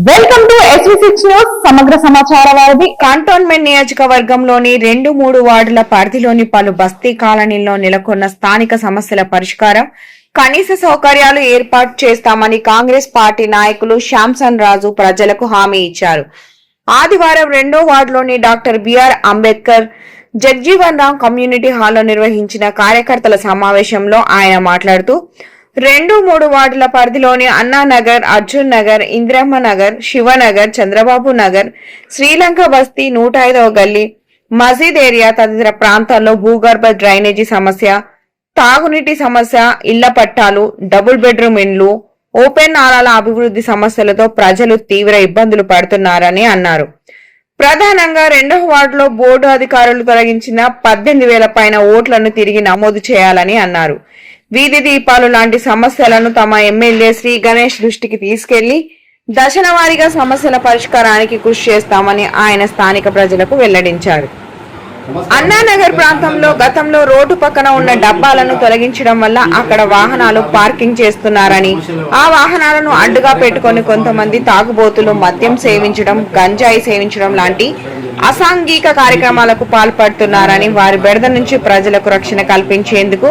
Welcome to SV6 news. సమగ్ర సమాచార వారిది. కంటోన్మెంట్ నియోజకవర్గంలోని 2-3 వార్డుల పరిధిలోని పలు బస్తీ కాలనీల్లో నెలకొన్న స్థానిక సమస్యల పరిష్కారం, కనీస సౌకర్యాలు ఏర్పాటు చేస్తామని కాంగ్రెస్ పార్టీ నాయకులు శ్యాంసన్ రాజు ప్రజలకు హామీ ఇచ్చారు. ఆదివారం 2వ వార్డులోని doctor BR Ambedkar Jagjivan Ram community హాల్లో నిర్వహించిన కార్యకర్తల సమావేశంలో ఆయన మాట్లాడుతూ 2-3 వార్డుల పరిధిలోని అన్నానగర్, అర్జున్ నగర్, ఇందిరమ్మ నగర్, శివనగర్, చంద్రబాబు నగర్, శ్రీలంక బస్తీ, 105వ గల్లీ, మసీద్ ఏరియా తదితర ప్రాంతాల్లో భూగర్భ డ్రైనేజీ సమస్య, తాగునీటి సమస్య, ఇళ్ల పట్టాలు, డబుల్ బెడ్రూమ్ ఇండ్లు, ఓపెన్ నాలాల అభివృద్ధి సమస్యలతో ప్రజలు తీవ్ర ఇబ్బందులు పడుతున్నారని అన్నారు. ప్రధానంగా 2వ వార్డులో బోర్డు అధికారులు తొలగించిన 18,000 పైన ఓట్లను తిరిగి నమోదు చేయాలని అన్నారు. వీధి దీపాలు లాంటి సమస్యలను తమ ఎమ్మెల్యే శ్రీ గణేష్ దృష్టికి తీసుకెళ్లి దశల వారీగా సమస్యల పరిష్కారానికి కృషి చేస్తామని ఆయన స్థానిక ప్రజలకు వెల్లడించారు. అన్నానగర్ ప్రాంతంలో గతంలో రోడ్డు పక్కన ఉన్న డబ్బాలను తొలగించడం వల్ల అక్కడ వాహనాలు పార్కింగ్ చేస్తున్నారని, ఆ వాహనాలను అడ్డుగా పెట్టుకుని కొంతమంది తాగుబోతులు మద్యం సేవించడం, గంజాయి సేవించడం లాంటి అసాంఘిక కార్యక్రమాలకు పాల్పడుతున్నారని, వారి బెడద నుంచి ప్రజలకు రక్షణ కల్పించేందుకు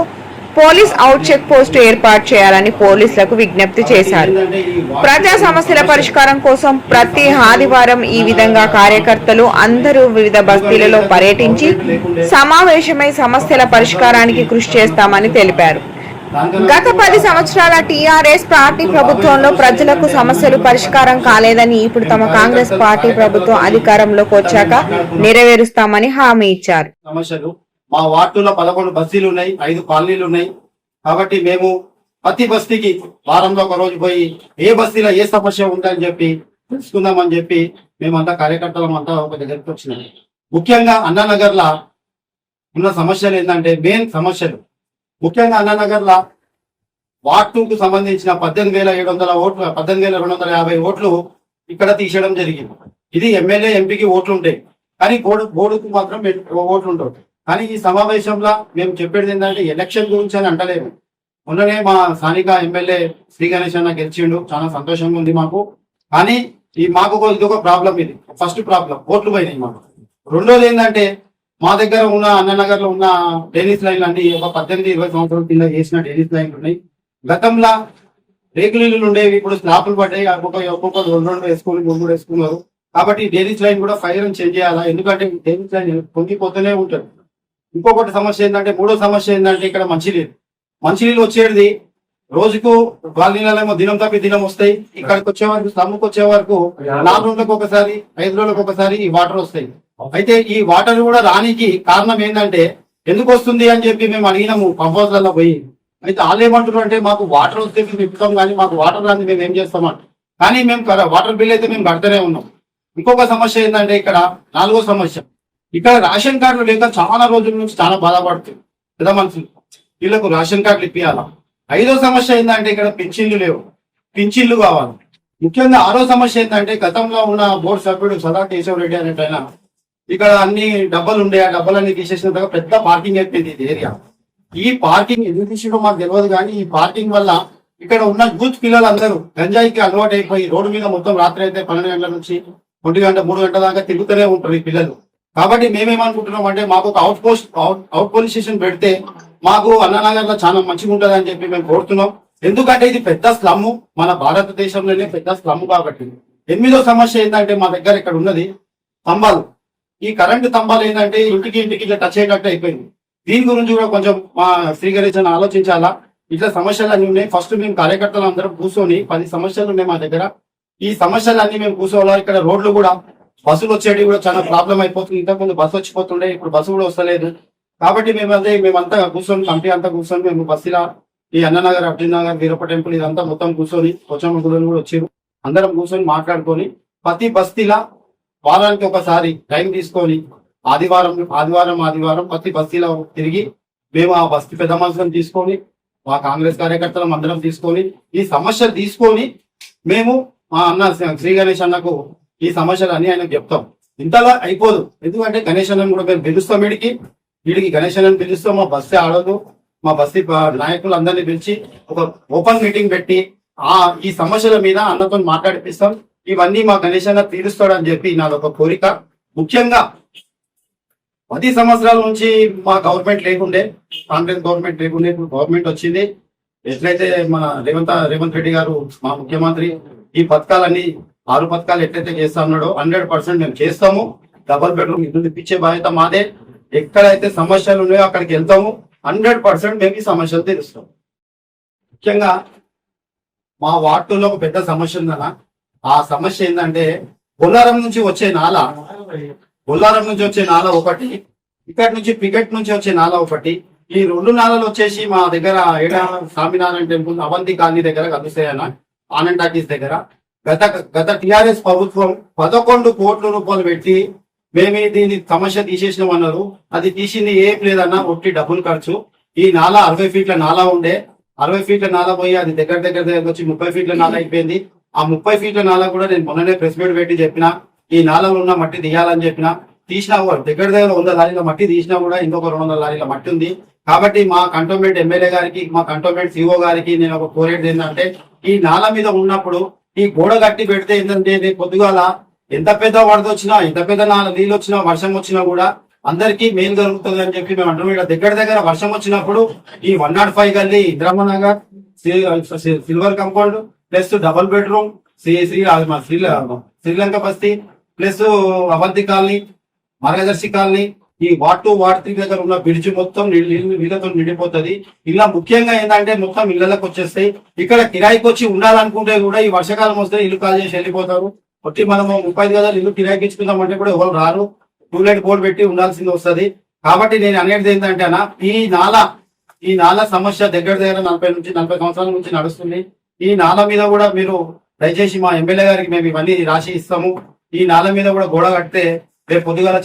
పోలీస్ అవుట్ చెక్ పోస్టు ఏర్పాటు చేయాలని పోలీసులకు విజ్ఞప్తి చేశారు. ప్రజా సమస్యల పరిష్కారం కోసం ప్రతి ఆదివారం ఈ విధంగా కార్యకర్తలు అందరూ వివిధ బస్తీలలో పర్యటించి సమావేశమై సమస్యల పరిష్కారానికి కృషి చేస్తామని తెలిపారు. గత 10 సంవత్సరాల టీఆర్ఎస్ పార్టీ ప్రభుత్వంలో ప్రజలకు సమస్యలు పరిష్కారం కాలేదని, ఇప్పుడు తమ కాంగ్రెస్ పార్టీ ప్రభుత్వం అధికారంలోకి వచ్చాక నెరవేరుస్తామని హామీ ఇచ్చారు. మా వార్డులో 11 బస్తీలు ఉన్నాయి, 5 కాలనీలు ఉన్నాయి. కాబట్టి మేము ప్రతి బస్తీకి వారంలో ఒక రోజు పోయి ఏ బస్తీలో ఏ సమస్య ఉందని చెప్పి తెలుసుకుందామని చెప్పి మేమంతా కార్యకర్తలం అంతా ఒక దగ్గరికి వచ్చినాం. ముఖ్యంగా అన్నానగర్ లా ఉన్న సమస్యలు ఏంటంటే మెయిన్ సమస్యలు ముఖ్యంగా అన్నానగర్ లా వార్డ్ 2 కు సంబంధించిన 18,700 ఓట్లు, 18,250 ఓట్లు ఇక్కడ తీసేయడం జరిగింది. ఇది ఎమ్మెల్యే ఎంపీకి ఓట్లు ఉంటాయి, కానీ బోర్డుకు మాత్రం ఓట్లు ఉంటాయి. కానీ ఈ సమావేశంలో మేము చెప్పేది ఏంటంటే ఎలక్షన్ గురించి అని అంటలేము. మొన్ననే మా స్థానిక ఎమ్మెల్యే శ్రీ గణేష్ అన్న గెలిచిండు, చాలా సంతోషంగా ఉంది మాకు. కానీ మాకు ఇదొక ప్రాబ్లం. ఇది ఫస్ట్ ప్రాబ్లం, ఓట్లు పోయినాయి మాకు. రెండోది ఏంటంటే మా దగ్గర ఉన్న అన్ననగర్ లో ఉన్న టెన్నిస్ లైన్లు అన్ని ఒక 18-20 సంవత్సరాల కింద వేసిన టెన్నిస్ లైన్లు ఉన్నాయి. గతంలో రేకులు ఇల్లు ఉండేవి, ఇప్పుడు స్లాపులు పడ్డాయి. ఒక్కొక్క 2 వేసుకుని 3 వేసుకున్నారు. కాబట్టి టెన్నిస్ లైన్ కూడా ఫైర్ చేంజ్ చేయాలా, ఎందుకంటే టెన్నిస్ లైన్ పొంగిపోతూనే ఉంటుంది. ఇంకొకటి సమస్య ఏంటంటే, మూడో సమస్య ఏంటంటే ఇక్కడ మంచినీళ్ళు వచ్చేది రోజుకు కాలనీలలో దినం తప్పి దినం వస్తాయి. ఇక్కడికి వచ్చే వరకు, స్లమ్కి వచ్చే వరకు 4 రోజులకు ఒకసారి, 5 రోజులకు ఒకసారి ఈ వాటర్ వస్తాయి. అయితే ఈ వాటర్ కూడా రానికి కారణం ఏంటంటే ఎందుకు వస్తుంది అని చెప్పి మేము అడిగినాము పంపౌజ్లలో పోయి. అయితే వాళ్ళు ఏమంటున్నారు అంటే మాకు వాటర్ వస్తే మేము ఇప్పుతాం, కానీ మాకు వాటర్ రాని మేము ఏం చేస్తామంట. కానీ మేము వాటర్ బిల్ అయితే మేము కడుతూనే ఉన్నాం. ఇంకొక సమస్య ఏంటంటే ఇక్కడ 4వ సమస్య, ఇక్కడ రేషన్ కార్డులు లేక చాలా రోజుల నుంచి చాలా బాధపడుతుంది పెద్ద మనుషులు, వీళ్ళకు రేషన్ కార్డులు ఇప్పియాలా. 5వ సమస్య ఏంటంటే ఇక్కడ పింఛన్లు లేవు, పింఛన్లు కావాలి. ముఖ్యంగా 6వ సమస్య ఏంటంటే గతంలో ఉన్న బోర్డు సభ్యుడు సదా కేశవ్ రెడ్డి అనేటైనా ఇక్కడ అన్ని డబ్బాలు ఉండే, ఆ డబ్బాలన్నీ తీసేసిన తర్వాత పెద్ద పార్కింగ్ అయిపోయింది ఇది ఏరియా. ఈ పార్కింగ్ ఎందుకు తీసుకోవడం మాకు తెలియదు, కానీ ఈ పార్కింగ్ వల్ల ఇక్కడ ఉన్న యూత్ పిల్లలందరూ గంజాయికి అలవాటు అయిపోయి రోడ్డు మీద మొత్తం రాత్రి అయితే 12 గంటల నుంచి 1 గంట 3 గంటల దాకా తిరుగుతూనే ఉంటారు ఈ పిల్లలు. కాబట్టి మేమేమనుకుంటున్నాం అంటే మాకు ఒక అవుట్ పోలీస్ స్టేషన్ పెడితే మాకు అన్నానగర్ లో చాలా మంచిగా ఉంటుంది అని చెప్పి మేము కోరుతున్నాం. ఎందుకంటే ఇది పెద్ద స్లమ్, మన భారతదేశంలోనే పెద్ద స్లమ్. కాబట్టి 8వ సమస్య ఏంటంటే మా దగ్గర ఇక్కడ ఉన్నది స్తంభాలు. ఈ కరెంటు స్తంభాలు ఏంటంటే ఇంటికి ఇట్లా టచ్ అయ్యేటట్టు అయిపోయింది. దీని గురించి కూడా కొంచెం మా శ్రీ గణేష్ ఆలోచించాలా. ఇట్లా సమస్యలు అన్ని ఉన్నాయి. ఫస్ట్ మేము కార్యకర్తలు అందరం కూర్చొని 10 సమస్యలు ఉన్నాయి మా దగ్గర. ఈ సమస్యలన్నీ మేము కూర్చోవాలి. ఇక్కడ రోడ్లు కూడా బస్సులు వచ్చేవి కూడా చాలా ప్రాబ్లం అయిపోతుంది. ఇంతకుముందు బస్సు వచ్చిపోతుండే, ఇప్పుడు బస్సు కూడా వస్తలేదు. కాబట్టి మేమంతా కూర్చొని కమిటీ అంతా కూర్చొని మేము బస్సులా ఈ అన్ననగర్, అర్జున్ నగర్, వీరప్ప టెంపుల్ ఇదంతా మొత్తం కూర్చొని వచ్చాము కూడా వచ్చారు. అందరం కూర్చొని మాట్లాడుకొని ప్రతి బస్తీలా వారానికి ఒకసారి టైం తీసుకొని ఆదివారం ప్రతి బస్తీలో తిరిగి మేము ఆ బస్తీ పెద్ద మనుషులను తీసుకొని మా కాంగ్రెస్ కార్యకర్తలను అందరం తీసుకొని ఈ సమస్యలు తీసుకొని మేము మా అన్న శ్రీ గణేష్ అన్నకు ఈ సమస్యలు అన్ని ఆయనకు చెప్తాం. ఇంతలా అయిపోదు, ఎందుకంటే గణేష్ అన్నను కూడా మేము పిలుస్తాం. వీడికి గణేష్ అన్నను పిలుస్తాం. మా బస్తీ ఆడదు, మా బస్తీ నాయకులు అందరినీ పిలిచి ఒక ఓపెన్ మీటింగ్ పెట్టి ఈ సమస్యల మీద అన్నతో మాట్లాడిపిస్తాం. ఇవన్నీ మా గణేష్ అన్న తీరుస్తాడని చెప్పి నాదొక కోరిక. ముఖ్యంగా 10 సంవత్సరాల నుంచి మా గవర్నమెంట్ లేకుండే, కాంగ్రెస్ గవర్నమెంట్ లేకుండే, ఇప్పుడు గవర్నమెంట్ వచ్చింది. ఎట్లయితే మన రేవంత్ రెడ్డి గారు మా ముఖ్యమంత్రి ఈ పథకాలన్నీ 6 పథకాలు ఎట్లయితే చేస్తా ఉన్నాడో 100% మేము చేస్తాము. డబుల్ బెడ్రూమ్ ఇల్లు ఇప్పించే బాధ్యత మాదే. ఎక్కడైతే సమస్యలు ఉన్నాయో అక్కడికి వెళ్తాము. 100% మేము ఈ సమస్యలు తీరుస్తాం. ముఖ్యంగా మా వార్డులో ఒక పెద్ద సమస్య ఉందన్న. ఆ సమస్య ఏంటంటే బొల్లారం నుంచి వచ్చే నాల ఒకటి, ఇక్కడి నుంచి పికెట్ నుంచి వచ్చే నాల ఒకటి. ఈ 2 నాలలు వచ్చేసి మా దగ్గర స్వామినారాయణ టెంపుల్ అవంతి కాలనీ దగ్గర కలుస్తాయన్న, ఆనంద్ టాకీస్ దగ్గర. గత టిఆర్ఎస్ ప్రభుత్వం 11 కోట్ల రూపాయలు పెట్టి మేము దీని సమస్య తీసేసినామన్నారు. అది తీసింది ఏం లేదన్నా, ఒట్టి డబ్బులు ఖర్చు. ఈ నాల 60 ఫీట్ల నాల ఉండే, 60 ఫీట్ల నాల పోయి అది దగ్గర వచ్చి 30 ఫీట్ల నాల అయిపోయింది. ఆ 30 ఫీట్ల నాల కూడా నేను మొన్ననే ప్రెస్ మీట్ పెట్టి చెప్పిన, ఈ నాలలో ఉన్న మట్టి తీయాలని చెప్పిన. తీసినా దగ్గర 100 లారీల మట్టి తీసినా కూడా ఇంకొక 200 లారీల మట్టి ఉంది. కాబట్టి మా కంటోన్మెంట్ ఎమ్మెల్యే గారికి, మా కంటోన్మెంట్ సిఓ గారికి నేను ఒక కోరేది ఏంటంటే, ఈ నాల మీద ఉన్నప్పుడు ఈ గోడ కట్టి పెడితే ఏంటంటే పొద్దుగాల ఎంత పెద్ద వరద వచ్చినా, ఎంత పెద్ద నీళ్ళు వచ్చినా, వర్షం వచ్చినా కూడా అందరికీ మేలు జరుగుతుంది అని చెప్పి మేము అంటున్నాం. ఇక్కడ దగ్గర వర్షం వచ్చినప్పుడు ఈ 105 గల్లీ, Indiramma Nagar, silver compound plus double bedroom, Sri Lanka Basti plus Avanti colony, Margadarshi colony, ఈ వార్డ్ 2, వార్డ్ 3 దగ్గర ఉన్న బ్రిడ్జ్ మొత్తం నీళ్ళతో నిండిపోతుంది. ఇలా ముఖ్యంగా ఏంటంటే మొత్తం ఇళ్లకు వచ్చేస్తాయి. ఇక్కడ కిరాయికి వచ్చి ఉండాలనుకుంటే కూడా ఈ వర్షాకాలం వస్తే ఇల్లు కాల్ చేసి వెళ్ళిపోతారు. వచ్చి మనము 35 గదాలు ఇల్లు కిరాయికి ఇచ్చుకుందామంటే కూడా ఎవరు రారు. టూలెట్ బోర్డు పెట్టి ఉండాల్సింది వస్తుంది. కాబట్టి నేను అనేది ఏంటంటే అన్న, ఈ నాల సమస్య దగ్గర 40 సంవత్సరాల నుంచి నడుస్తుంది. ఈ నాల మీద కూడా మీరు దయచేసి మా ఎమ్మెల్యే గారికి మేము ఇవన్నీ రాసి ఇస్తాము. ఈ నాల మీద కూడా గోడ కడితే రేపు పొద్దుగాల